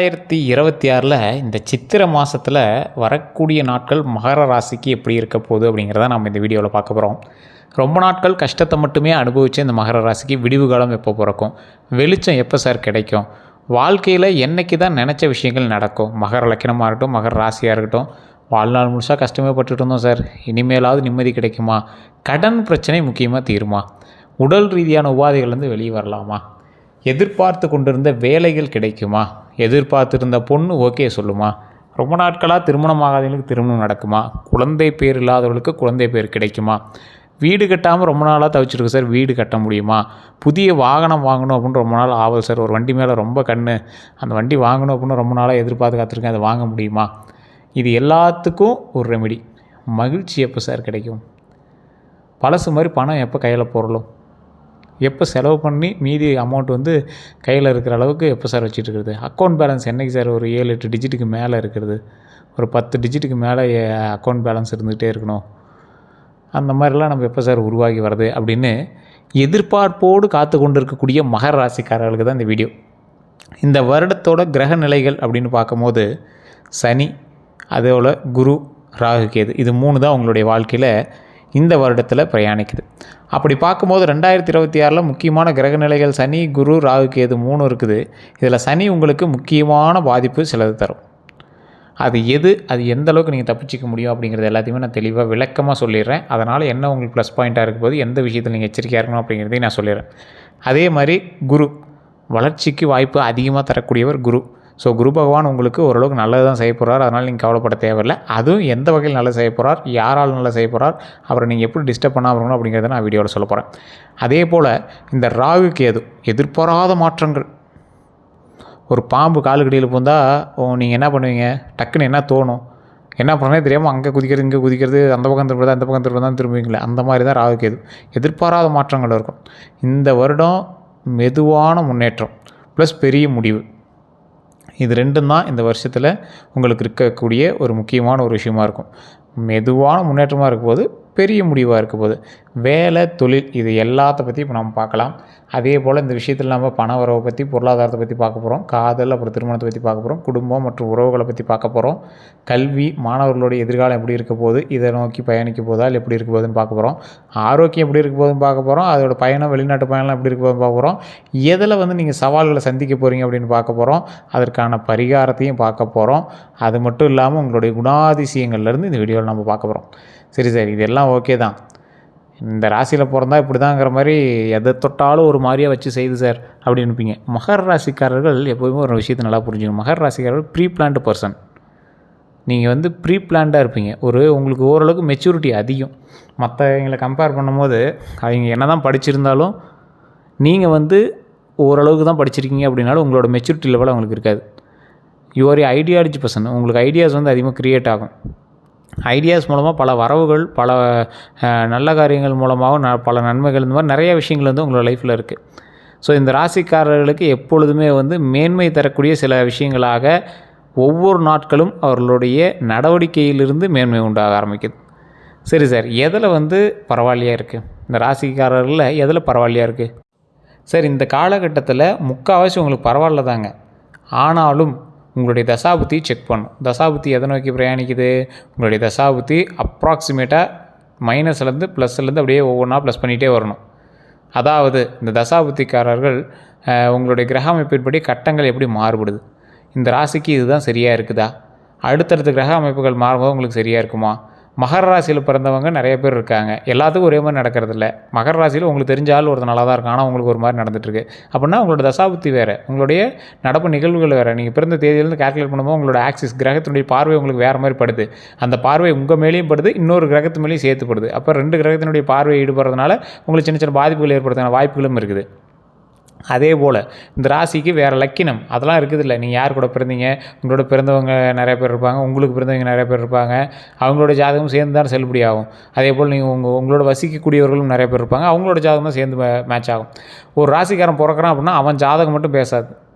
2026 இந்த சித்திரை மாதத்தில் வரக்கூடிய நாட்கள் மகர ராசிக்கு எப்படி இருக்க போகுது அப்படிங்கிறத நம்ம இந்த வீடியோவில் பார்க்க போகிறோம். ரொம்ப நாட்கள் கஷ்டத்தை மட்டுமே அனுபவித்து இந்த மகர ராசிக்கு விடிவு காலம் எப்போ பிறக்கும், வெளிச்சம் எப்போ சார் கிடைக்கும், வாழ்க்கையில் என்றைக்கு தான் நினச்ச விஷயங்கள் நடக்கும், மகர லக்கணமாக இருக்கட்டும் மகர ராசியாக இருக்கட்டும், வாழ்நாள் முழுசாக கஷ்டமே பட்டுட்டு இருந்தோம் சார், இனிமேலாவது நிம்மதி கிடைக்குமா, கடன் பிரச்சனை முக்கியமாக தீருமா, உடல் ரீதியான உபாதைகள்லேருந்து வெளியே வரலாமா, எதிர்பார்த்து கொண்டிருந்த வேலைகள் கிடைக்குமா, எதிர்பார்த்துருந்த பொண்ணு ஓகே சொல்லுமா, ரொம்ப நாட்களாக திருமணம் ஆகாதவங்களுக்கு திருமணம் நடக்குமா, குழந்தை பேர் இல்லாதவர்களுக்கு குழந்தை பேர் கிடைக்குமா, வீடு கட்டாமல் ரொம்ப நாளாக தவிச்சிருக்கு சார் வீடு கட்ட முடியுமா, புதிய வாகனம் வாங்கணும் அப்படின்னு ரொம்ப நாள் ஆகுது சார், ஒரு வண்டி மேலே ரொம்ப கண்ணு, அந்த வண்டி வாங்கணும் அப்படின்னு ரொம்ப நாளாக எதிர்பார்த்து காத்திருக்கேன், அதை வாங்க முடியுமா, இது எல்லாத்துக்கும் ஒரு ரெமெடி. மகிழ்ச்சி எப்போ சார் கிடைக்கும், பழசு மாதிரி பணம் எப்போ கையில் பொருளும், எப்போ செலவு பண்ணி மீதி அமௌண்ட் வந்து கையில் இருக்கிற அளவுக்கு எப்போ சார் வச்சுட்டு இருக்கிறது, அக்கௌண்ட் பேலன்ஸ் என்றைக்கு சார் ஒரு 7-8 டிஜிட்டுக்கு மேலே இருக்கிறது, ஒரு 10 டிஜிட்டுக்கு மேலே அக்கௌண்ட் பேலன்ஸ் இருந்துகிட்டே இருக்கணும், அந்த மாதிரிலாம் நம்ம எப்போ சார் உருவாகி வருது அப்படின்னு எதிர்பார்ப்போடு காத்து கொண்டு இருக்கக்கூடிய மகர ராசிக்காரர்களுக்கு தான் இந்த வீடியோ. இந்த வருடத்தோட கிரக நிலைகள் அப்படின்னு பார்க்கும்போது சனி, அதோட குரு, ராகு, கேது, இது 3 தான் உங்களுடைய வாழ்க்கையில் இந்த வருடத்தில் பிரயாணிக்குது. அப்படி பார்க்கும்போது 2026 முக்கியமான கிரகநிலைகள் சனி, குரு, ராகு, கேது 3 இருக்குது. இதில் சனி உங்களுக்கு முக்கியமான பாதிப்பு சிலது தரும். அது எந்த அளவுக்கு நீங்கள் தப்பிச்சிக்க முடியும் அப்படிங்கிறது எல்லாத்தையுமே நான் தெளிவாக விளக்கமாக சொல்லிடுறேன். அதனால் என்ன உங்களுக்கு ப்ளஸ் பாயிண்ட்டாக இருக்கும் போது எந்த விஷயத்தில் நீங்கள் எச்சரிக்கையாக இருக்கணும் அப்படிங்கிறதையும் நான் சொல்லிடுறேன். அதே மாதிரி குரு, வளர்ச்சிக்கு வாய்ப்பு அதிகமாக தரக்கூடியவர் குரு. ஸோ குரு பகவான் உங்களுக்கு ஓரளவுக்கு நல்லது தான் செய்ய போகிறார், அதனால் நீங்கள் கவலைப்பட தேவையில்லை. அதுவும் எந்த வகையில் நல்லது செய்ய போகிறார், யாரால் நல்லது செய்ய போகிறார், அவரை நீங்கள் எப்படி டிஸ்டர்ப் பண்ணாமல் இருக்கணும் அப்படிங்கிறத நான் வீடியோவில் சொல்ல போகிறேன். அதே போல் இந்த ராகு கேது எதிர்பாராத மாற்றங்கள். ஒரு பாம்பு காலுக்கடியில் பூந்தால் நீங்கள் என்ன பண்ணுவீங்க, டக்குன்னு என்ன தோணும், என்ன பண்ணே தெரியாமல் அங்கே குதிக்கிறது இங்கே குதிக்கிறது, அந்த பக்கம் திரும்புறது அந்த பக்கம் திரும்ப தான் திரும்புவீங்களே, அந்த மாதிரி தான் ராகு கேது. எதிர்பாராத மாற்றங்கள் இருக்கும். இந்த வருடம் மெதுவான முன்னேற்றம் ப்ளஸ் பெரிய முடிவு, இது 2ம் தான் இந்த வருஷத்தில் உங்களுக்கு இருக்கக்கூடிய ஒரு முக்கியமான ஒரு விஷயமா இருக்கும். மெதுவான முன்னேற்றமாக இருக்கும்போது பெரிய முடிவாக இருக்கும்போது வேலை, தொழில், இது எல்லாத்த பற்றி இப்போ நம்ம பார்க்கலாம். அதே போல் இந்த விஷயத்தில் நம்ம பண வரவை பற்றி, பொருளாதாரத்தை பற்றி பார்க்க போகிறோம், காதல், அப்புறம் திருமணத்தை பற்றி பார்க்க போகிறோம், குடும்பம் மற்றும் உறவுகளை பற்றி பார்க்க போகிறோம், கல்வி, மாணவர்களுடைய எதிர்காலம் எப்படி இருக்க போகுது, இதை நோக்கி பயணிக்க போதா இல்லை எப்படி இருக்க போகுதுன்னு பார்க்க போகிறோம், ஆரோக்கியம் எப்படி இருக்க போகுதுன்னு பார்க்க போகிறோம், அதோட பயணம், வெளிநாட்டு பயணம் எப்படி இருக்க போகுதுன்னு பார்க்க போகிறோம், எதில் நீங்கள் சவால்களை சந்திக்க போகிறீங்க அப்படின்னு பார்க்க போகிறோம், அதற்கான பரிகாரத்தையும் பார்க்க போகிறோம். அது மட்டும் இல்லாமல் உங்களுடைய குணாதிசயங்கள்லேருந்து இந்த வீடியோவில் நம்ம பார்க்க போகிறோம். சரி சார், இதெல்லாம் ஓகே தான், இந்த ராசியில் பிறந்தா இப்படி தாங்கிற மாதிரி எதை தொட்டாலும் ஒரு மாதிரியாக வச்சு செய்து சார் அப்படின்னு இருப்பீங்க. மகர ராசிக்காரர்கள் எப்போதுமே ஒரு விஷயத்தை நல்லா புரிஞ்சுக்கணும். மகர ராசிக்காரர்கள் ப்ரீ பிளான்டு பர்சன். நீங்கள் ப்ரீ பிளான்டாக இருப்பீங்க. உங்களுக்கு ஓரளவுக்கு மெச்சூரிட்டி அதிகம். மற்றவங்களை கம்பேர் பண்ணும்போது அவங்க என்ன தான் படிச்சிருந்தாலும் நீங்கள் ஓரளவுக்கு தான் படிச்சிருக்கீங்க அப்படின்னாலும் உங்களோட மெச்சூரிட்டி லெவல் அவங்களுக்கு இருக்காது. You're ideology person. உங்களுக்கு ஐடியாஸ் அதிகமாக க்ரியேட் ஆகும். ஐடியாஸ் மூலமாக பல வரவுகள், பல நல்ல காரியங்கள் மூலமாகவும் பல நன்மைகள், இந்த மாதிரி நிறைய விஷயங்கள் உங்களோட லைஃப்பில் இருக்குது. ஸோ இந்த ராசிக்காரர்களுக்கு எப்பொழுதுமே மேன்மை தரக்கூடிய சில விஷயங்களாக ஒவ்வொரு நாட்களும் அவர்களுடைய நடவடிக்கையிலிருந்து மேன்மை உண்டாக ஆரம்பிக்குது. சரி சார், எதில் பரவாயில்லையாக இருக்குது, இந்த ராசிக்காரர்களில் எதில் பரவாயில்லையாக இருக்குது சார், இந்த காலகட்டத்தில் முக்கால்வாசி உங்களுக்கு பரவாயில்ல தாங்க. ஆனாலும் உங்களுடைய தசாபுத்தி செக் பண்ணும். தசாபுத்தி எதை நோக்கி பிரயாணிக்குது, உங்களுடைய தசாபுத்தி அப்ராக்சிமேட்டாக மைனஸ்லேருந்து ப்ளஸ்லேருந்து அப்படியே ஒவ்வொன்றா ப்ளஸ் பண்ணிகிட்டே வரணும். அதாவது இந்த தசாபுத்திக்காரர்கள் உங்களுடைய கிரக அமைப்பின்படி கட்டங்கள் எப்படி மாறுபடுது, இந்த ராசிக்கு இதுதான் சரியாக இருக்குதா, அடுத்தடுத்த கிரக அமைப்புகள் மாறும்போது உங்களுக்கு சரியாக இருக்குமா. மகர ராசியில் பிறந்தவங்க நிறைய பேர் இருக்காங்க, எல்லாத்துக்கும் ஒரே மாதிரி நடக்கிறதில்ல. மகர ராசியில் உங்களுக்கு தெரிஞ்ச ஆள் ஒருத்தர் நல்லா தான் இருக்கும், ஆனால் உங்களுக்கு ஒரு மாதிரி நடந்துகிட்ருக்கு அப்படின்னா உங்களோட தசாபுத்தி வேறு, உங்களுடைய நடப்பு நிகழ்வுகள் வேறு. நீங்கள் பிறந்த தேதியிலேருந்து கால்குலேட் பண்ணும்போது உங்களோட ஆக்சிஸ் கிரகத்தினுடைய பார்வை உங்களுக்கு வேறு மாதிரி படுது. அந்த பார்வை உங்கள் மேலேயும் படுது, இன்னொரு கிரகத்து மேலேயும் சேர்த்துப்படுது. அப்போ 2 கிரகத்தினுடைய பார்வையை ஈடுபடுறதுனால உங்களுக்கு சின்ன சின்ன பாதிப்புகள் ஏற்படுறதுக்கான வாய்ப்புகளும் இருக்குது. அதே போல் இந்த ராசிக்கு வேறு லக்கினம் அதெல்லாம் இருக்குதில்ல. நீங்கள் யார் கூட பிறந்தீங்க, உங்களோட பிறந்தவங்க நிறைய பேர் இருப்பாங்க, உங்களுக்கு பிறந்தவங்க நிறைய பேர் இருப்பாங்க, அவங்களோட ஜாதகம் சேர்ந்து தான் செல்லுபடி ஆகும். அதே போல் நீங்கள் உங்களோட வசிக்கக்கூடியவர்களும் நிறைய பேர் இருப்பாங்க, அவங்களோட ஜாதகம் தான் சேர்ந்து மேட்ச் ஆகும். ஒரு ராசிக்காரன் பிறக்கிறான் அப்படின்னா அவன் ஜாதகம் மட்டும் பேசாது,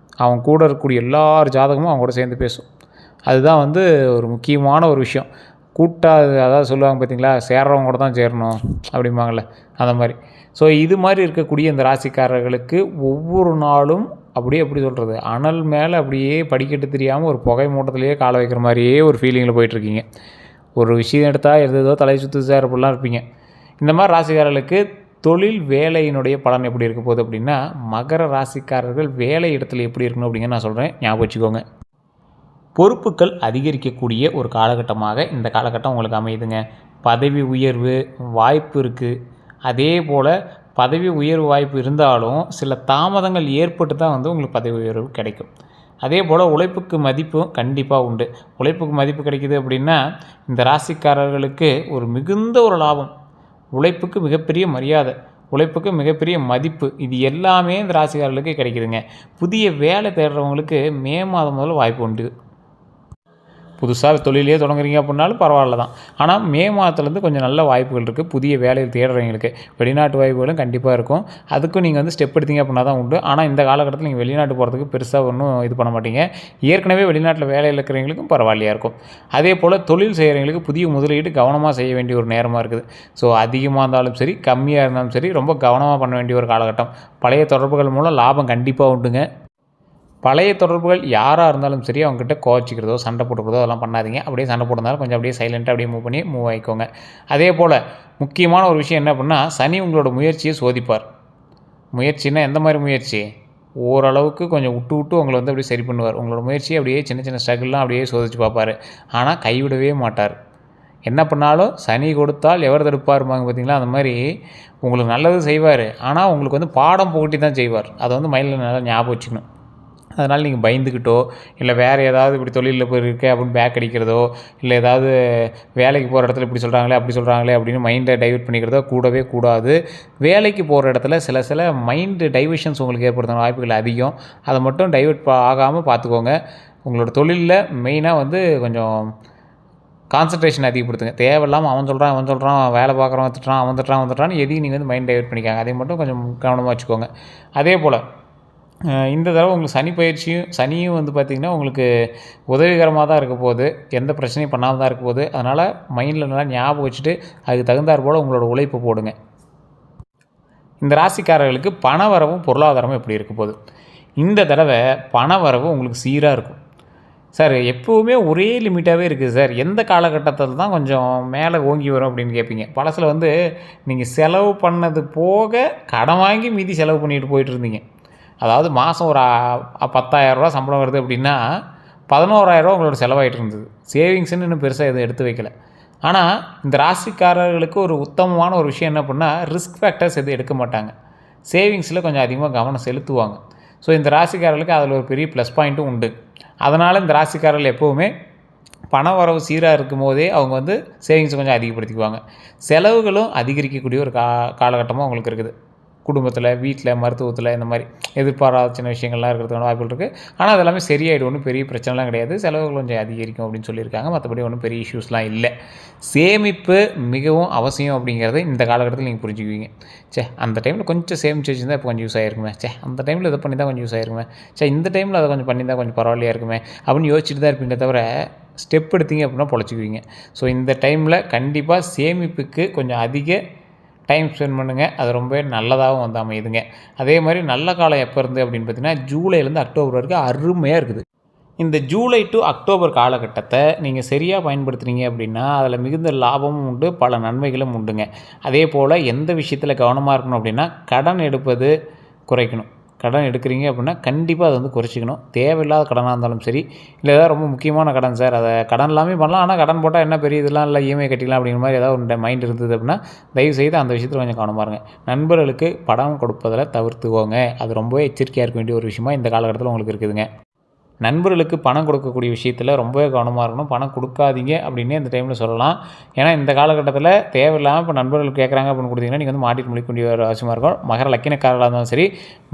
அவன் கூட இருக்கக்கூடிய எல்லார் ஜாதகமும் அவங்க கூட சேர்ந்து பேசும். அதுதான் ஒரு முக்கியமான ஒரு விஷயம். அதாவது சொல்லுவாங்க பார்த்தீங்களா, சேர்றவங்க கூட தான் சேரணும் அப்படிம்பாங்கள்ல, அந்த மாதிரி. ஸோ இது மாதிரி இருக்கக்கூடிய இந்த ராசிக்காரர்களுக்கு ஒவ்வொரு நாளும் அப்படியே எப்படி சொல்கிறது, அனல் மேலே அப்படியே படிக்கட்டு தெரியாமல் ஒரு புகை மூட்டத்திலேயே காலை வைக்கிற மாதிரியே ஒரு ஃபீலிங்கில் போயிட்டுருக்கீங்க. ஒரு விஷயம் எடுத்தால் எதோ தலை சுற்று சார் அப்படிலாம் இருப்பீங்க. இந்த மாதிரி ராசிக்காரர்களுக்கு தொழில் வேலையினுடைய பலன் எப்படி இருக்க போகுது அப்படின்னா, மகர ராசிக்காரர்கள் வேலை இடத்துல எப்படி இருக்கணும் அப்படிங்கிற நான் சொல்கிறேன், ஞாபகம் வச்சுக்கோங்க. பொறுப்புகள் அதிகரிக்கக்கூடிய ஒரு காலகட்டமாக இந்த காலகட்டம் உங்களுக்கு அமையுதுங்க. பதவி உயர்வு வாய்ப்பு இருக்குது. அதே போல் பதவி உயர்வு வாய்ப்பு இருந்தாலும் சில தாமதங்கள் ஏற்பட்டு தான் உங்களுக்கு பதவி உயர்வு கிடைக்கும். அதே போல் உழைப்புக்கு மதிப்பும் கண்டிப்பாக உண்டு. உழைப்புக்கு மதிப்பு கிடைக்குது அப்படின்னா இந்த ராசிக்காரர்களுக்கு ஒரு மிகுந்த ஒரு லாபம், உழைப்புக்கு மிகப்பெரிய மரியாதை, உழைப்புக்கு மிகப்பெரிய மதிப்பு, இது எல்லாமே இந்த ராசிக்காரர்களுக்கு கிடைக்குதுங்க. புதிய வேலை தேடுறவங்களுக்கு மே மாதம் முதல்ல வாய்ப்பு உண்டு. புதுசாக தொழிலே தொடங்குறீங்க அப்படின்னாலும் பரவாயில்ல தான். ஆனால் மே மாதத்துலேருந்து கொஞ்சம் நல்ல வாய்ப்புகள் இருக்குது புதிய வேலையில் தேடுறவங்களுக்கு. வெளிநாட்டு வாய்ப்புகளும் கண்டிப்பாக இருக்கும். அதுக்கும் நீங்கள் ஸ்டெப் எடுத்தீங்க அப்படின்னா தான் உண்டு. ஆனால் இந்த காலகட்டத்தில் நீங்கள் வெளிநாட்டு போகிறதுக்கு பெருசாக ஒன்றும் இது பண்ண மாட்டீங்க. ஏற்கனவே வெளிநாட்டில் வேலையில் இருக்கிறவங்களுக்கும் பரவாயில்லையாக இருக்கும். அதே போல் தொழில் செய்கிறவங்களுக்கு புதிய முதலீடு கவனமாக செய்ய வேண்டிய ஒரு நேரமாக இருக்குது. ஸோ அதிகமாக இருந்தாலும் சரி கம்மியாக இருந்தாலும் சரி ரொம்ப கவனமாக பண்ண வேண்டிய ஒரு காலகட்டம். பழைய தொடர்புகள் மூலம் லாபம் கண்டிப்பாக உண்டுங்க. பழைய தொடர்புகள் யாராக இருந்தாலும் சரி அவங்ககிட்ட கோச்சிக்கிறதோ சண்டை போட்டுக்கிறதோ அதெல்லாம் பண்ணாதீங்க. அப்படியே சண்டை போட்டிருந்தாலும் கொஞ்சம் அப்படியே சைலண்ட்டாக அப்படியே மூவ் ஆகிக்கோங்க. அதே போல் முக்கியமான ஒரு விஷயம் என்ன அப்படின்னா, சனி உங்களோட முயற்சியை சோதிப்பார். முயற்சின்னா எந்த மாதிரி முயற்சி, ஓரளவுக்கு கொஞ்சம் விட்டு உங்களை அப்படியே சரி பண்ணுவார். உங்களோட முயற்சியை அப்படியே சின்ன சின்ன ஸ்ட்ரகிள்லாம் அப்படியே சோதித்து பார்ப்பார். ஆனால் கைவிடவே மாட்டார். என்ன பண்ணாலும் சனி கொடுத்தால் எவர் தடுப்பாருமாங்க பார்த்தீங்களா, அந்த மாதிரி உங்களுக்கு நல்லது செய்வார். ஆனால் உங்களுக்கு பாடம் புகட்டி தான் செய்வார். அதை மைண்டில் நல்லா ஞாபகம் வச்சுக்கணும். அதனால் நீங்கள் பயந்துக்கிட்டோ இல்லை வேறு ஏதாவது இப்படி தொழிலில் போயிருக்கேன் அப்படின்னு பேக் அடிக்கிறதோ, இல்லை ஏதாவது வேலைக்கு போகிற இடத்துல இப்படி சொல்கிறாங்களே அப்படி சொல்கிறாங்களே அப்படின்னு மைண்டை டைவர்ட் பண்ணிக்கிறதோ கூடவே கூடாது. வேலைக்கு போகிற இடத்துல சில மைண்டு டைவர்ஷன்ஸ் உங்களுக்கு ஏற்படுத்தின வாய்ப்புகள் அதிகம். அதை மட்டும் டைவர்ட் ஆகாமல் பார்த்துக்கோங்க. உங்களோட தொழிலில் மெயினாக கொஞ்சம் கான்சன்ட்ரேஷன் அதிகப்படுத்துங்க. தேவையில்லாமல் அவன் சொல்கிறான் வேலை பார்க்குறவன் திட்டுறான் அவன் திட்டுறான்னு எதையும் நீங்கள் மைண்ட் டைவர்ட் பண்ணிக்காங்க. அதை மட்டும் கொஞ்சம் கவனமாக வச்சுக்கோங்க. அதே போல் இந்த தடவை உங்களுக்கு சனியும் பார்த்திங்கன்னா உங்களுக்கு உதவிகரமாக தான் இருக்க போகுது. எந்த பிரச்சனையும் பண்ணாமல் தான் இருக்க போகுது. அதனால் மைண்டில் நல்லா ஞாபகம் வச்சுட்டு அதுக்கு தகுந்தாற் போல் உங்களோட உழைப்பு போடுங்க. இந்த ராசிக்காரர்களுக்கு பண வரவும் பொருளாதாரமும் எப்படி இருக்க போகுது. இந்த தடவை பண வரவு உங்களுக்கு சீராக இருக்கும். சார் எப்போவுமே ஒரே லிமிட்டாகவே இருக்குது சார், எந்த காலகட்டத்தில் தான் கொஞ்சம் மேலே ஓங்கி வரும் அப்படின்னு கேட்பீங்க. பழசில் நீங்கள் செலவு பண்ணது போக கடன் வாங்கி மீதி செலவு பண்ணிட்டு போயிட்டு இருந்தீங்க. அதாவது மாதம் ஒரு 10,000 சம்பளம் வருது அப்படின்னா 11,000 உங்களோட செலவாகிட்டு இருந்தது. சேவிங்ஸ்ன்னு இன்னும் பெருசாக எதுவும் எடுத்து வைக்கல. ஆனால் இந்த ராசிக்காரர்களுக்கு ஒரு உத்தமமான ஒரு விஷயம் என்ன பண்ணால், ரிஸ்க் ஃபேக்டர்ஸ் எதுவும் எடுக்க மாட்டாங்க. சேவிங்ஸில் கொஞ்சம் அதிகமாக கவனம் செலுத்துவாங்க. ஸோ இந்த ராசிக்காரர்களுக்கு அதில் ஒரு பெரிய ப்ளஸ் பாயிண்ட்டும் உண்டு. அதனால் இந்த ராசிக்காரர்கள் எப்போவுமே பண வரவு சீராக இருக்கும் போதே அவங்க சேவிங்ஸை கொஞ்சம் அதிகப்படுத்திக்குவாங்க. செலவுகளும் அதிகரிக்கக்கூடிய ஒரு காலகட்டமாக உங்களுக்கு இருக்குது. குடும்பத்தில், வீட்டில், மருத்துவத்தில் இந்த மாதிரி எதிர்பாராத சின்ன விஷயங்கள்லாம் இருக்கிறதுக்கான வாய்ப்புகள் இருக்குது. ஆனால் அது எல்லாமே சரியாயிடும். ஒன்றும் பெரிய பிரச்சனைலாம் கிடையாது. செலவுகள் கொஞ்சம் அதிகரிக்கும் அப்படின்னு சொல்லியிருக்காங்க. மற்றபடி ஒன்றும் பெரிய இஷ்யூஸ்லாம் இல்லை. சேமிப்பு மிகவும் அவசியம் அப்படிங்கிறத இந்த காலகட்டத்தில் நீங்கள் புரிஞ்சுக்குவீங்க. அந்த டைமில் கொஞ்சம் சேமித்து வச்சுருந்தா இப்போ கொஞ்சம் யூஸ் ஆகிருக்குமே, அந்த டைமில் இதை பண்ணி தான் கொஞ்சம் யூஸ் ஆகிருக்குமே, இந்த டைமில் அதை கொஞ்சம் பண்ணி தான் கொஞ்சம் பரவாயில்லையாக இருக்குமே அப்படின்னு யோசிச்சுட்டு தான் இருப்பீங்க தவிர ஸ்டெப் எடுத்தீங்க அப்படின்னா பொழைச்சிக்குவீங்க. ஸோ இந்த டைமில் கண்டிப்பாக சேமிப்புக்கு கொஞ்சம் அதிக டைம் ஸ்பெண்ட் பண்ணுங்கள். அது ரொம்பவே நல்லதாகவும் அமையுதுங்க. அதே மாதிரி நல்ல காலம் எப்போ இருந்து அப்படின்னு பார்த்தீங்கன்னா ஜூலைலேருந்து அக்டோபர் வரைக்கும் அருமையாக இருக்குது. இந்த ஜூலை டு அக்டோபர் காலகட்டத்தை நீங்கள் சரியாக பயன்படுத்துனீங்க அப்படின்னா அதில் மிகுந்த லாபமும் உண்டு, பல நன்மைகளும் உண்டுங்க. அதே போல் எந்த விஷயத்தில் கவனமாக இருக்கணும் அப்படின்னா, கடன் எடுப்பது குறைக்கணும். கடன் எடுக்கிறீங்க அப்படின்னா கண்டிப்பாக அதை குறைச்சிக்கணும். தேவையில்லாத கடனாக இருந்தாலும் சரி, இல்லை ஏதாவது ரொம்ப முக்கியமான கடன் சார், அதை கடன் எல்லாமே பண்ணலாம், ஆனால் கடன் போட்டால் என்ன பெரிய இதெல்லாம் இல்லை, இஎம்ஐ கட்டிக்கலாம் அப்படிங்கிற மாதிரி ஏதாவது ஒரு மைண்ட் இருந்தது அப்படின்னா தயவுசெய்து அந்த விஷயத்தில் கொஞ்சம் கவனமாக இருங்க. நண்பர்களுக்கு பணம் கொடுப்பதில் தவிர்த்துக்கோங்க. அது ரொம்பவே எச்சரிக்கையாக இருக்க வேண்டிய ஒரு விஷயமா இந்த காலகட்டத்தில் உங்களுக்கு இருக்குதுங்க. நண்பர்களுக்கு பணம் கொடுக்கக்கூடிய விஷயத்தில் ரொம்பவே கவனமாக இருக்கணும். பணம் கொடுக்காதீங்க அப்படின்னே இந்த டைமில் சொல்லலாம். ஏன்னா இந்த காலகட்டத்தில் தேவையில்லாமல் இப்போ நண்பர்கள் கேட்குறாங்க அப்படின்னு கொடுத்தீங்கன்னா நீங்கள் மாட்டிட்டு முடிக்கக்கூடிய ஒரு அவசியமாக இருக்கும். மகர லக்கினக்காரர்களாக இருந்தாலும் சரி,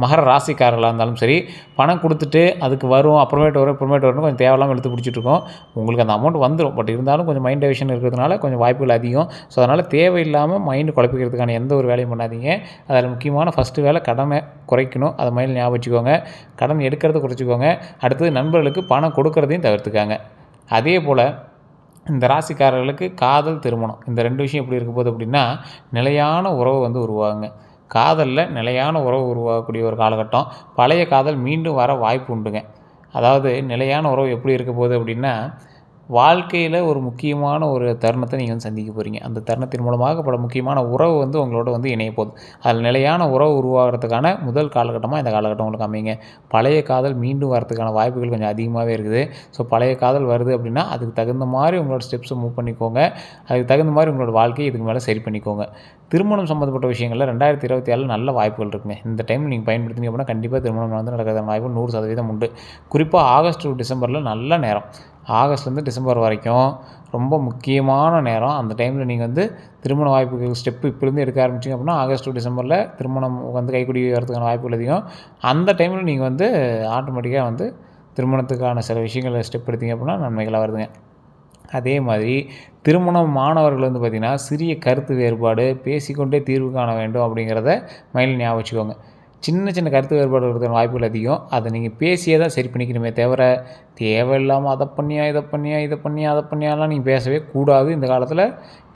மகர ராசிக்காரர்களாக இருந்தாலும் சரி, பணம் கொடுத்துட்டு அதுக்கு வரும் அப்புறமேட்டு வரும்னு கொஞ்சம் தேவையில்லாமல் எடுத்து பிடிச்சிட்ருக்கோம். உங்களுக்கு அந்த அமௌண்ட் வந்துடும். பட் இருந்தாலும் கொஞ்சம் மைண்ட் டைவர்ஷன் இருக்கிறதுனால கொஞ்சம் வாய்ப்புகள் அதிகம். ஸோ அதனால் தேவையில்லாமல் மைண்டு குழப்பிக்கிறதுக்கான எந்த ஒரு வேலையும் பண்ணாதீங்க. அதில் முக்கியமான ஃபஸ்ட்டு வேலை கடனை குறைக்கணும். அதை மைண்டில் ஞாபகம் வச்சுக்கோங்க. கடன் எடுக்கிறத குறைச்சிக்கோங்க. அடுத்தது நண்பர்களுக்கு பணம் கொடுக்கறதையும் தவிர்த்துக்காங்க. அதே போல் இந்த ராசிக்காரர்களுக்கு காதல், திருமணம் இந்த 2 விஷயம் எப்படி இருக்க போகுது அப்படின்னா, நிலையான உறவு உருவாகுங்க. காதலில் நிலையான உறவு உருவாகக்கூடிய ஒரு காலகட்டம். பழைய காதல் மீண்டும் வர வாய்ப்பு உண்டுங்க. அதாவது நிலையான உறவு எப்படி இருக்க போகுது அப்படின்னா, வாழ்க்கையில் ஒரு முக்கியமான ஒரு தருணத்தை நீங்கள் வந்து சந்திக்க போகிறீங்க. அந்த தருணத்தின் மூலமாக பல முக்கியமான உறவு வந்து உங்களோட வந்து இணைய போகுது. அதில் நிலையான உறவு உருவாகிறதுக்கான முதல் காலகட்டமாக இந்த காலகட்டம் உங்களுக்கு அமையுங்க. பழைய காதல் மீண்டும் வரதுக்கான வாய்ப்புகள் கொஞ்சம் அதிகமாகவே இருக்குது. ஸோ பழைய காதல் வருது அப்படின்னா அதுக்கு தகுந்த மாதிரி உங்களோட ஸ்டெப்ஸை மூவ் பண்ணிக்கோங்க. அதுக்கு தகுந்த மாதிரி உங்களோட வாழ்க்கையை இதுக்கு மேலே சரி பண்ணிக்கோங்க. திருமணம் சம்மந்தப்பட்ட விஷயங்களில் 2027 நல்ல வாய்ப்புகள் இருக்குங்க. இந்த டைம் நீங்கள் பயன்படுத்தினீங்க அப்படின்னா கண்டிப்பாக திருமணம் வந்து நடக்கிறதுக்கான வாய்ப்பு 100% உண்டு. குறிப்பாக ஆகஸ்ட் டு டிசம்பரில் நல்ல நேரம். ஆகஸ்ட்லேருந்து டிசம்பர் வரைக்கும் ரொம்ப முக்கியமான நேரம். அந்த டைமில் நீங்கள் வந்து திருமண வாய்ப்புகள் ஸ்டெப்பு இப்போலேருந்து எடுக்க ஆரம்பிச்சிங்க அப்படின்னா ஆகஸ்ட் டு டிசம்பரில் திருமணம் வந்து கைக்கூடி வரதுக்கான வாய்ப்புகள் அதிகம். அந்த டைமில் நீங்கள் வந்து ஆட்டோமேட்டிக்காக வந்து திருமணத்துக்கான சில விஷயங்களை ஸ்டெப் எடுத்தீங்க அப்படின்னா நன்மைகளாக வருதுங்க. அதே மாதிரி திருமணம் மாணவர்கள் வந்து பார்த்திங்கன்னா சிறிய கருத்து வேறுபாடு பேசிக்கொண்டே தீர்வு காண வேண்டும் அப்படிங்கிறத மைண்டில் ஞாபகம் வச்சுக்கோங்க. சின்ன சின்ன கருத்து வேறுபாடு இருக்கிற வாய்ப்புகள் அதிகம். அதை நீங்கள் பேசியே தான் சரி பண்ணிக்கணுமே தவிர தேவையில்லாமல் அதை பண்ணியா இதை பண்ணியா இதை பண்ணியா அதை பண்ணியாலாம் நீங்கள் பேசவே கூடாது. இந்த காலத்தில்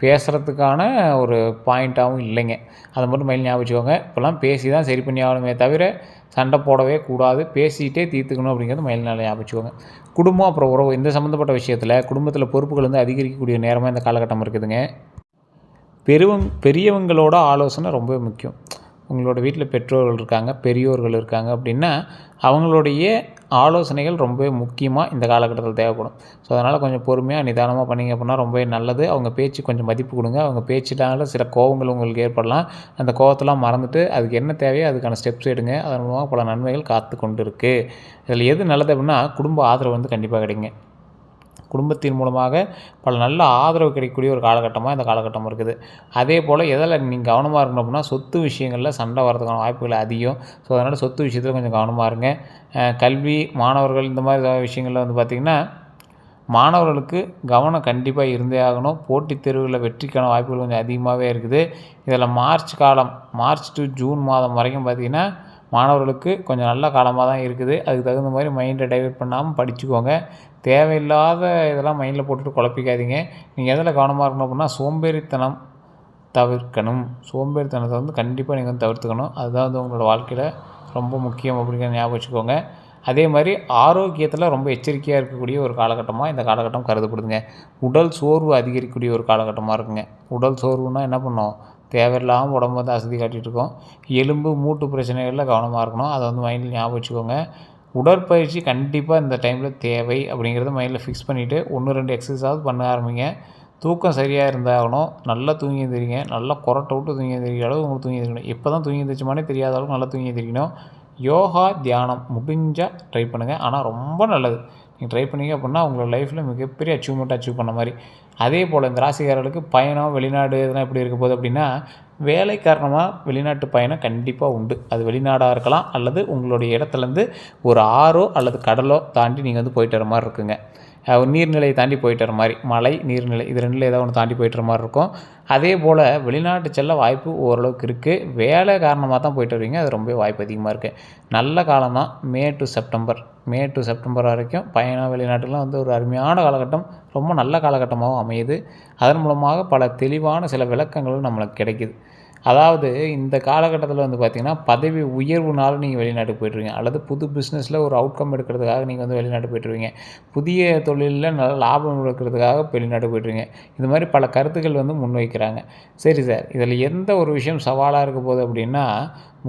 பேசுகிறதுக்கான ஒரு பாயிண்ட்டாகவும் இல்லைங்க. அதை மட்டும் மைண்டில் ஞாபகம் வச்சுக்கோங்க. இப்போல்லாம் பேசி தான் சரி பண்ணி ஆகணுமே தவிர சண்டை போடவே கூடாது. பேசிகிட்டே தீர்த்துக்கணும் அப்படிங்கிறது மைண்டில் நல்லா ஞாபகம் வச்சுக்கோங்க. குடும்பம் அப்புறம் உறவு இந்த சம்மந்தப்பட்ட விஷயத்தில் குடும்பத்தில் பொறுப்புகள் வந்து அதிகரிக்கக்கூடிய நேரமாக இந்த காலகட்டம் இருக்குதுங்க. பெரியவங்களோட ஆலோசனை ரொம்ப முக்கியம். உங்களோட வீட்டில் பெற்றோர்கள் இருக்காங்க, பெரியோர்கள் இருக்காங்க அப்படின்னா அவங்களுடைய ஆலோசனைகள் ரொம்பவே முக்கியமாக இந்த காலகட்டத்தில் தேவைப்படும். ஸோ அதனால் கொஞ்சம் பொறுமையாக நிதானமாக பண்ணிங்க அப்படின்னா ரொம்பவே நல்லது. அவங்க பேச்சு கொஞ்சம் மதிப்பு கொடுங்க. அவங்க பேச்சுனால சில கோவங்கள் உங்களுக்கு ஏற்படலாம். அந்த கோவத்தெல்லாம் மறந்துட்டு அதுக்கு என்ன தேவையோ அதுக்கான ஸ்டெப்ஸ் எடுங்க. அதன் மூலமாக பல நன்மைகள் காத்து கொண்டு இருக்குது. இதில் எது நல்லது அப்படின்னா குடும்ப ஆதரவு வந்து கண்டிப்பாக கிடைக்குங்க. குடும்பத்தின் மூலமாக பல நல்ல ஆதரவு கிடைக்கக்கூடிய ஒரு காலகட்டமாக இந்த காலகட்டம் இருக்குது. அதே போல் எதில் நீங்கள் கவனமாக இருக்கணும் அப்படின்னா சொத்து விஷயங்களில் சண்டை வரதுக்கான வாய்ப்புகள் அதிகம். ஸோ அதனால் சொத்து விஷயத்தில் கொஞ்சம் கவனமாக இருங்க. கல்வி மாணவர்கள் இந்த மாதிரி விஷயங்களில் வந்து பார்த்திங்கன்னா மாணவர்களுக்கு கவனம் கண்டிப்பாக இருந்தே ஆகணும். போட்டித் தேர்வுகளில் வெற்றிக்கான வாய்ப்புகள் கொஞ்சம் அதிகமாகவே இருக்குது. இதில் மார்ச் டு ஜூன் மாதம் வரைக்கும் பார்த்திங்கன்னா மாணவர்களுக்கு கொஞ்சம் நல்ல காலமாக தான் இருக்குது. அதுக்கு தகுந்த மாதிரி மைண்டை டைவர்ட் பண்ணாமல் படிச்சுக்கோங்க. தேவையில்லாத இதெல்லாம் மைண்டில் போட்டுட்டு குழப்பிக்காதீங்க. நீங்கள் எதில் கவனமாக இருக்கணும் அப்படின்னா சோம்பேறித்தனம் தவிர்க்கணும். சோம்பேறித்தனத்தை வந்து கண்டிப்பாக நீங்கள் வந்து தவிர்த்துக்கணும். அதுதான் வந்து உங்களோட வாழ்க்கையில் ரொம்ப முக்கியம் அப்படிங்கிற ஞாபகம் வச்சுக்கோங்க. அதே மாதிரி ஆரோக்கியத்தில் ரொம்ப எச்சரிக்கையாக இருக்கக்கூடிய ஒரு காலகட்டமாக இந்த காலகட்டம் கருதப்படுதுங்க. உடல் சோர்வு அதிகரிக்கக்கூடிய ஒரு காலகட்டமாக இருக்குங்க. உடல் சோர்வுனால் என்ன பண்ணோம், தேவையில்லாமல் உடம்பு வந்து அசதி காட்டிகிட்டு இருக்கோம். எலும்பு மூட்டு பிரச்சனைகளில் கவனமாக இருக்கணும். அதை வந்து மைண்டில் ஞாபகம் வச்சுக்கோங்க. உடற்பயிற்சி கண்டிப்பாக இந்த டைமில் தேவை அப்படிங்கிறத மைண்டில் ஃபிக்ஸ் பண்ணிவிட்டு 1-2 எக்ஸசைஸாவது பண்ண ஆரம்பிங்க. தூக்கம் சரியாக இருந்தாகணும். நல்லா தூங்கி எழுந்திரிங்க. நல்லா கொரட்டை விட்டு தூங்கி எழுந்திரிக்கிற அளவு உங்களுக்கு தூங்கி எழுந்திரிக்கணும். எப்போ தான் தூங்கி எழுந்திரிச்சோமானே தெரியாத அளவுக்கு நல்லா தூங்கி எழுந்திரிக்கணும். யோகா தியானம் முடிஞ்சால் ட்ரை பண்ணுங்கள். ஆனால் ரொம்ப நல்லது. நீங்கள் ட்ரை பண்ணிங்க அப்படின்னா உங்களோட லைஃப்பில் மிகப்பெரிய அச்சீவ்மெண்ட் அச்சீவ் பண்ண மாதிரி. அதே போல் இந்த ராசிக்காரர்களுக்கு பயணம் வெளிநாடு இதெல்லாம் எப்படி இருக்க போகுது அப்படின்னா வேலை காரணமாக வெளிநாட்டு பயணம் கண்டிப்பாக உண்டு. அது வெளிநாடாக இருக்கலாம் அல்லது உங்களுடைய இடத்துலேருந்து ஒரு ஆறோ அல்லது கடலோ தாண்டி நீங்கள் வந்து போயிட்டு வர மாதிரி இருக்குங்க. நீர்நிலையை தாண்டி போயிட்டு வர மாதிரி, மலை நீர்நிலை இது ரெண்டில் ஏதாவது ஒன்று தாண்டி போயிட்டு வர மாதிரி இருக்கும். அதே போல் வெளிநாட்டு செல்ல வாய்ப்பு ஓரளவுக்கு இருக்குது. வேலை காரணமாக தான் போயிட்டு வருவீங்க. அது ரொம்ப வாய்ப்பு அதிகமாக இருக்குது. நல்ல காலம் தான் மே டு செப்டம்பர் வரைக்கும் பயணம் வெளிநாட்டுலாம் வந்து ஒரு அருமையான காலகட்டம். ரொம்ப நல்ல காலகட்டமாகவும் அமையுது. அதன் மூலமாக பல தெளிவான சில விளக்கங்களும் நம்மளுக்கு கிடைக்கிது. அதாவது இந்த காலகட்டத்தில் வந்து பார்த்திங்கன்னா பதவி உயர்வுனால நீங்கள் வெளிநாட்டுக்கு போய்ட்டுருவீங்க. அல்லது புது பிஸ்னஸில் ஒரு அவுட்கம் எடுக்கிறதுக்காக நீங்கள் வந்து வெளிநாட்டு போய்ட்டுருவீங்க. புதிய தொழிலில் நல்ல லாபம் எடுக்கிறதுக்காக வெளிநாட்டுக்கு போய்ட்டுருவீங்க. இது மாதிரி பல கருத்துக்கள் வந்து முன்வைக்கிறாங்க. சரி சார், இதில் எந்த ஒரு விஷயம் சவாலாக இருக்க போகுது அப்படின்னா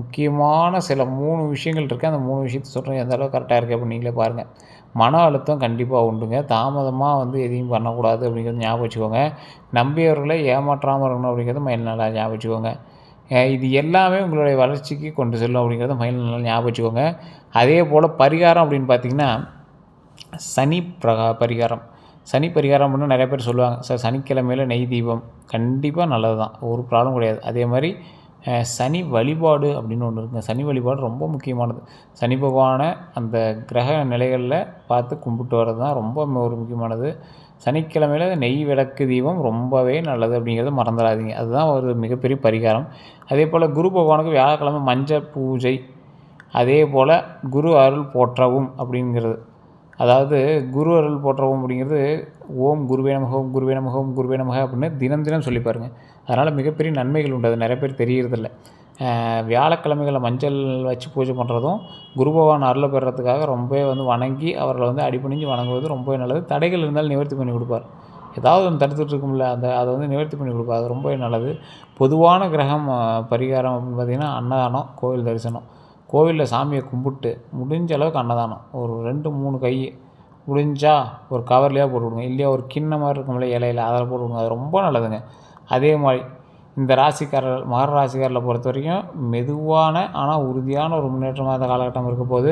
முக்கியமான சில 3 விஷயங்கள் இருக்குது. அந்த 3 விஷயத்தை சொல்கிறேன், எந்த அளவுக்கு கரெக்டாக இருக்குது அப்படின்னு நீங்களே பாருங்கள். மன அழுத்தம் கண்டிப்பாக உண்டுங்க. தாமதமாக வந்து எதையும் பண்ணக்கூடாது அப்படிங்கிறது ஞாபகம் வச்சுக்கோங்க. நம்பியவர்களை ஏமாற்றாமல் இருக்கணும் அப்படிங்கிறது மைண்ட் நல்லா ஞாபகம் வச்சுக்கோங்க. இது எல்லாமே உங்களுடைய வளர்ச்சிக்கு கொண்டு செல்லும் அப்படிங்கிறத மைண்ட் நல்லா ஞாபகம் வச்சுக்கோங்க. அதே போல் பரிகாரம் அப்படின்னு பார்த்திங்கன்னா சனி பரிகாரம் அப்படின்னு நிறைய பேர் சொல்லுவாங்க. சார் சனிக்கிழமையில் நெய் தீபம் கண்டிப்பாக நல்லது தான், ஒரு ப்ராப்ளம் கிடையாது. அதே மாதிரி சனி வழிபாடு அப்படின்னு ஒன்று இருக்குங்க. சனி வழிபாடு ரொம்ப முக்கியமானது. சனி பகவானை அந்த கிரக நிலைகளில் பார்த்து கும்பிட்டு வர்றது தான் ரொம்ப ஒரு முக்கியமானது. சனிக்கிழமையில் நெய் விளக்கு தீபம் ரொம்பவே நல்லது அப்படிங்கிறத மறந்துடாதீங்க. அதுதான் ஒரு மிகப்பெரிய பரிகாரம். அதே போல் குரு பகவானுக்கு வியாழக்கிழமை மஞ்சள் பூஜை, அதே போல் குரு அருள் போற்றவும் அப்படிங்கிறது, அதாவது குரு அருள் போற்றவும் அப்படிங்கிறது ஓம் குருவே நமக ஓம் குருவே நமக ஓம் குருவே நமக அப்படின்னு தினம் சொல்லி பாருங்கள். அதனால் மிகப்பெரிய நன்மைகள் உண்டு. அது நிறைய பேர் தெரியறதில்ல. வியாழக்கிழமைகளில் மஞ்சள் வச்சு பூஜை பண்ணுறதும் குரு பகவான் அருளை பெறுறதுக்காக ரொம்பவே வணங்கி அவர்களை அடிபணிஞ்சு வணங்குவது ரொம்பவே நல்லது. தடைகள் இருந்தாலும் நிவர்த்தி பண்ணி கொடுப்பார். ஏதாவது ஒன்று தடுத்துட்டு இருக்கும்ல, அதை நிவர்த்தி பண்ணி கொடுப்பார். அது ரொம்பவே நல்லது. பொதுவான கிரகம் பரிகாரம் அப்படின்னு பார்த்திங்கன்னா அன்னதானம், கோவில் தரிசனம். கோவிலில் சாமியை கும்பிட்டு முடிஞ்ச அளவுக்கு அன்னதானம் ஒரு 2-3 கை முடிஞ்சால் ஒரு கவர்லையாக போட்டு விடுங்க. இல்லையா ஒரு கிண்ண மாதிரி இருக்கும்ல இலையில், அதில் போட்டு விடுங்க. அது ரொம்ப நல்லதுங்க. அதே மாதிரி இந்த ராசிக்காரர்கள் மகர ராசிக்காரர்களை பொறுத்த வரைக்கும் மெதுவான ஆனால் உறுதியான ஒரு முன்னேற்றமாக இந்த காலகட்டம் இருக்க போது.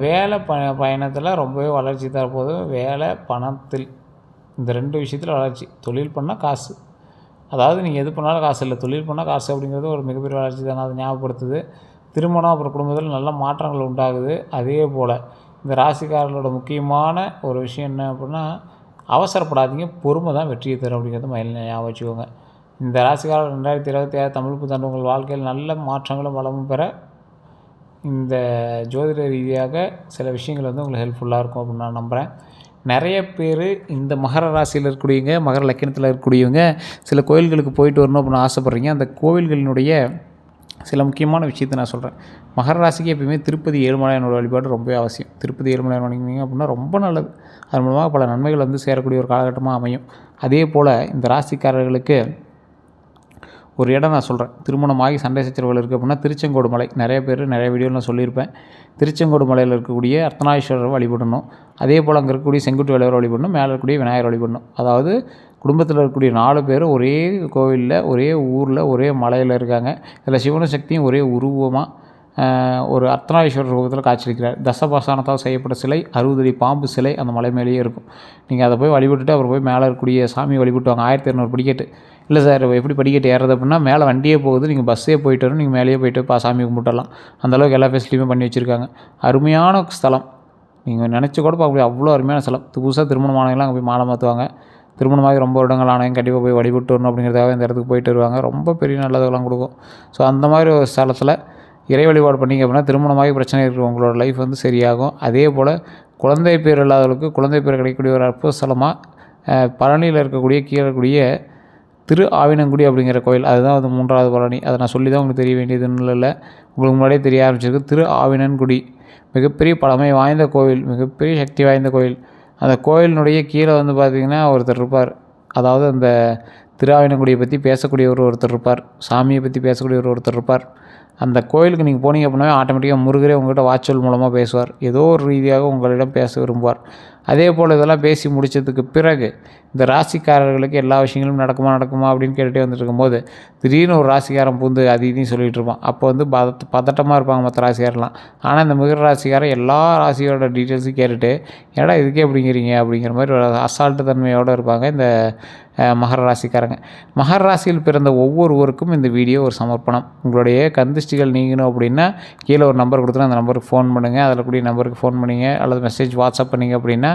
வேலை பயணத்தில் ரொம்பவே வளர்ச்சி தரப்போது. வேலை பணத்தில் இந்த 2 விஷயத்தில் வளர்ச்சி. தொழில் பண்ணால் காசு, அதாவது நீங்கள் எது பண்ணாலும் காசு இல்லை, தொழில் பண்ணால் காசு அப்படிங்கிறது ஒரு மிகப்பெரிய வளர்ச்சி தானே, அதை ஞாபகப்படுத்துது. திருமணம் அப்புறம் குடும்பத்தில் நல்ல மாற்றங்கள் உண்டாகுது. அதே போல் இந்த ராசிக்காரர்களோட முக்கியமான ஒரு விஷயம் என்ன அப்படின்னா, அவசரப்படாதீங்க, பொறுமை தான் வெற்றியை தரும் அப்படிங்கிறத மைண்டில் ஞாபகம் வச்சுக்கோங்க. இந்த ராசிக்காரர் 2026 தமிழ் புத்தாண்டு உங்கள் வாழ்க்கையில் நல்ல மாற்றங்களும் வளமும் பெற இந்த ஜோதிட ரீதியாக சில விஷயங்கள் உங்களுக்கு ஹெல்ப்ஃபுல்லாக இருக்கும் அப்படின்னு நான் நம்புகிறேன். நிறைய பேர் இந்த மகர ராசியில் இருக்கக்கூடியவங்க, மகர லக்கணத்தில் இருக்கக்கூடியவங்க சில கோயில்களுக்கு போயிட்டு வரணும் அப்படின்னு ஆசைப்பட்றீங்க. அந்த கோவில்களினுடைய சில முக்கியமான விஷயத்தை நான் சொல்கிறேன். மகர ராசிக்கு எப்பயுமே திருப்பதி ஏழுமலையானோட வழிபாடு ரொம்ப அவசியம். திருப்பதி ஏழுமலையான் வணங்கினீங்க அப்படின்னா ரொம்ப நல்லது. அதன் மூலமாக பல நன்மைகள் சேரக்கூடிய ஒரு காலகட்டமாக அமையும். அதே போல் இந்த ராசிக்காரர்களுக்கு ஒரு இடம் நான் சொல்கிறேன். திருமணமாகி சண்டை சச்சரவுகள் இருக்குது அப்படின்னா திருச்செங்கோடு மலை. நிறைய பேர் நிறைய வீடியோவில் நான் சொல்லியிருப்பேன். திருச்செங்கோடு மலையில் இருக்கக்கூடிய அர்த்தநாரீஸ்வரர் வழிபடணும். அதே போல் அங்கே இருக்கக்கூடிய செங்குட்டு வேலையர் வழிபடணும். மேலே இருக்கக்கூடிய விநாயகர் வழிபடணும். அதாவது குடும்பத்தில் இருக்கக்கூடிய 4 பேரும் ஒரே கோவிலில், ஒரே ஊரில், ஒரே மலையில் இருக்காங்க. இதில் சிவனும் சக்தியும் ஒரே உருவமாக ஒரு அர்த்தநாரீஸ்வரர் ரூபத்தில் காட்சியளிக்கிறார். தசபாசானத்தால் செய்யப்பட்ட சிலை, 60 அடி பாம்பு சிலை அந்த மலை மேலேயே இருக்கும். நீங்கள் அதை போய் வழிபட்டுட்டு அப்புறம் போய் மேலே இருக்கக்கூடிய சாமி வழிபட்டுவாங்க. 1200 படிக்கட்டு. இல்லை சார் எப்படி படிக்கட்டு ஏறுறது அப்படின்னா, மேலே வண்டியே போகுது, நீங்கள் பஸ்ஸே போயிட்டு வரும், நீங்கள் மேலேயே போய்ட்டு சாமி கும்பிட்டுடலாம். அந்தளவுக்கு எல்லா ஃபெசிலிட்டியுமே பண்ணி வச்சுருக்காங்க. அருமையான ஸ்தலம், நீங்கள் நினச்சி கூட பார்க்க முடியாது, அவ்வளோ அருமையான ஸ்தலம். புதுசாக திருமணமானவங்களாம் அங்கே போய் மாலை மாற்றுவாங்க. திருமணமாகி ரொம்ப வருடங்கள் ஆனவங்க கண்டிப்பாக போய் வழிபட்டு வரணும் அப்படிங்கிறதாவே இந்த இடத்துக்கு போயிட்டு வருவாங்க. ரொம்ப பெரிய நல்லதெல்லாம் கொடுக்கும். ஸோ அந்த மாதிரி ஒரு ஸ்தலத்தில் இறை வழிபாடு பண்ணிங்க அப்படின்னா திருமணமாகி பிரச்சனை இருக்கிற உங்களோட லைஃப் சரியாகும். அதே போல் குழந்தை பேர் இல்லாதவர்களுக்கு குழந்தை பேர் கிடைக்கக்கூடிய ஒரு அற்புத ஸ்தலமாக பழனியில் இருக்கக்கூடிய கீழே இருக்கக்கூடிய திரு ஆவினங்குடி அப்படிங்கிற கோயில், அதுதான் 3வது பழனி. அதை நான் சொல்லி தான் உங்களுக்கு தெரிய வேண்டியதுன்னு இல்லை, உங்களுக்கு முன்னாடியே தெரிய ஆரம்பிச்சிருக்கு. திரு ஆவினன்குடி மிகப்பெரிய பழமை வாய்ந்த கோவில், மிகப்பெரிய சக்தி வாய்ந்த கோயில். அந்த கோயிலினுடைய கீழே பார்த்திங்கன்னா ஒருத்தர் இருப்பார். அதாவது அந்த திரு ஆவினங்குடியை பற்றி பேசக்கூடிய ஒருத்தர் இருப்பார். சாமியை பற்றி பேசக்கூடிய ஒருத்தர் இருப்பார். அந்த கோயிலுக்கு நீங்கள் போனீங்க அப்படின்னா ஆட்டோமேட்டிக்காக முருகரே உங்கள்கிட்ட வாட்சொல் மூலமாக பேசுவார். ஏதோ ஒரு ரீதியாக உங்களிடம் பேச விரும்புவார். அதே போல் இதெல்லாம் பேசி முடித்ததுக்கு பிறகு இந்த ராசிக்காரர்களுக்கு எல்லா விஷயங்களும் நடக்குமா அப்படின்னு கேட்டுகிட்டே வந்துட்டு இருக்கும்போது திடீர்னு ஒரு ராசிக்காரன் பூந்து அது இதையும் சொல்லிகிட்டு இருப்பான். அப்போ பதட்டமாக இருப்பாங்க மற்ற ராசிக்காரெலாம். ஆனால் இந்த மிகர ராசிக்காரன் எல்லா ராசியோட டீட்டெயில்ஸும் கேட்டுட்டு ஏடா இதுக்கே எப்படிங்கிறீங்க அப்படிங்கிற மாதிரி ஒரு அசால்ட்டு தன்மையோடு இருப்பாங்க இந்த மகர ராசிக்காரங்க. மகர ராசியில் பிறந்த ஒவ்வொருவருக்கும் இந்த வீடியோ ஒரு சமர்ப்பணம். உங்களுடைய கந்திஷ்டிகள் நீங்கணும் அப்படின்னா கீழே ஒரு நம்பர் கொடுத்துனா அந்த நம்பருக்கு ஃபோன் பண்ணுங்கள். அதில் கூடிய நம்பருக்கு ஃபோன் பண்ணிங்க அல்லது மெசேஜ் வாட்ஸ்அப் பண்ணிங்க அப்படின்னா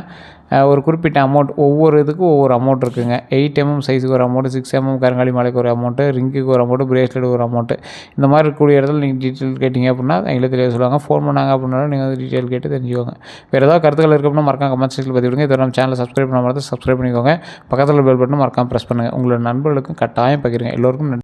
ஒரு குறிப்பிட்ட அமௌண்ட், ஒவ்வொரு இதுக்கும் ஒவ்வொரு அமௌண்ட் இருக்குதுங்க. 8mm சைஸுக்கு ஒரு அமௌண்ட்டு, 6mm கருங்காலி மாலைக்கு ஒரு அமௌண்ட்டு, ரிங்குக்கு ஒரு அமௌண்ட்டு, பிரேஸ்லெட்டுக்கு ஒரு அமௌண்ட்டு. இந்த மாதிரி இருக்கக்கூடிய இடத்துல நீங்கள் டீட்டெயில் கேட்டிங்க அப்படின்னா எங்களுக்கு தெரிய சொல்லுவாங்க. ஃபோன் பண்ணாங்க அப்படின்னாலும் நீங்கள் டீட்டெயில் கேட்டு தெரிஞ்சுக்கோங்க. வேறு ஏதாவது கருத்துக்கள் இருக்குது அப்படின்னா மறக்காம கமெண்ட் செக்ஷனில் பற்றி விடுங்க. இதை நம்ம சேனலை சப்ஸ்கிரைப் பண்ண மாதிரி சப்ஸ்கிரைப் பண்ணிக்கோங்க. பக்கத்தில் பெல் பட்டனும் மறக்காமல் ப்ரெஸ் பண்ணுங்கள். உங்களோட நண்பர்களுக்கும் கட்டாயம் பகிருங்க. எல்லோருக்கும் நன்றி.